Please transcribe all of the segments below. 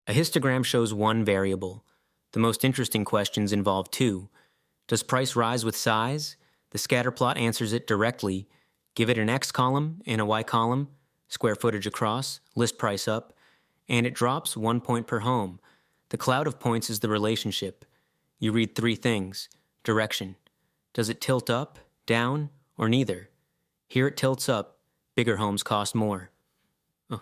A histogram shows one variable. The most interesting questions involve two. Does price rise with size? The scatter plot answers it directly. Give it an X column and a Y column, square footage across, list price up, and it drops 1 point per home. The cloud of points is the relationship. You read three things. Direction. Does it tilt up, down, or neither? Here it tilts up. Bigger homes cost more.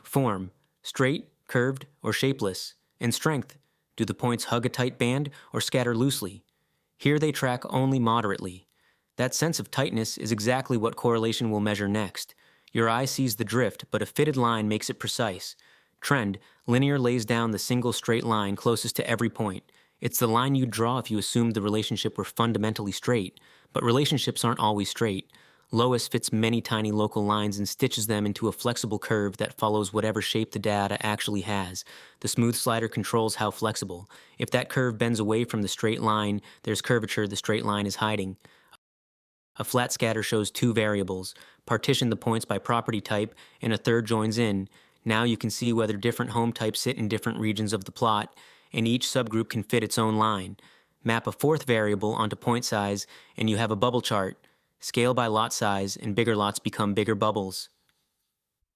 Form. Straight, curved, or shapeless. And strength. Do the points hug a tight band or scatter loosely? Here they track only moderately. That sense of tightness is exactly what correlation will measure next. Your eye sees the drift, but a fitted line makes it precise. Trend. Linear lays down the single straight line closest to every point. It's the line you'd draw if you assumed the relationship were fundamentally straight. But relationships aren't always straight. LOWESS fits many tiny local lines and stitches them into a flexible curve that follows whatever shape the data actually has. The smooth slider controls how flexible. If that curve bends away from the straight line, there's curvature the straight line is hiding. A flat scatter shows two variables. Partition the points by property type, and a third joins in. Now you can see whether different home types sit in different regions of the plot, and each subgroup can fit its own line. Map a fourth variable onto point size, and you have a bubble chart. Scale by lot size, and bigger lots become bigger bubbles.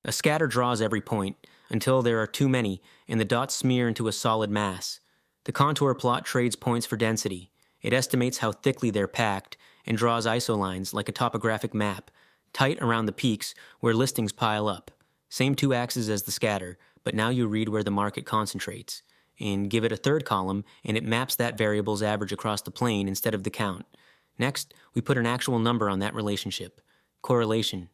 A scatter draws every point, until there are too many, and the dots smear into a solid mass. The contour plot trades points for density. It estimates how thickly they're packed, and draws isolines like a topographic map, tight around the peaks where listings pile up. Same two axes as the scatter, but now you read where the market concentrates. And give it a third column, and it maps that variable's average across the plane instead of the count. Next, we put an actual number on that relationship. Correlation.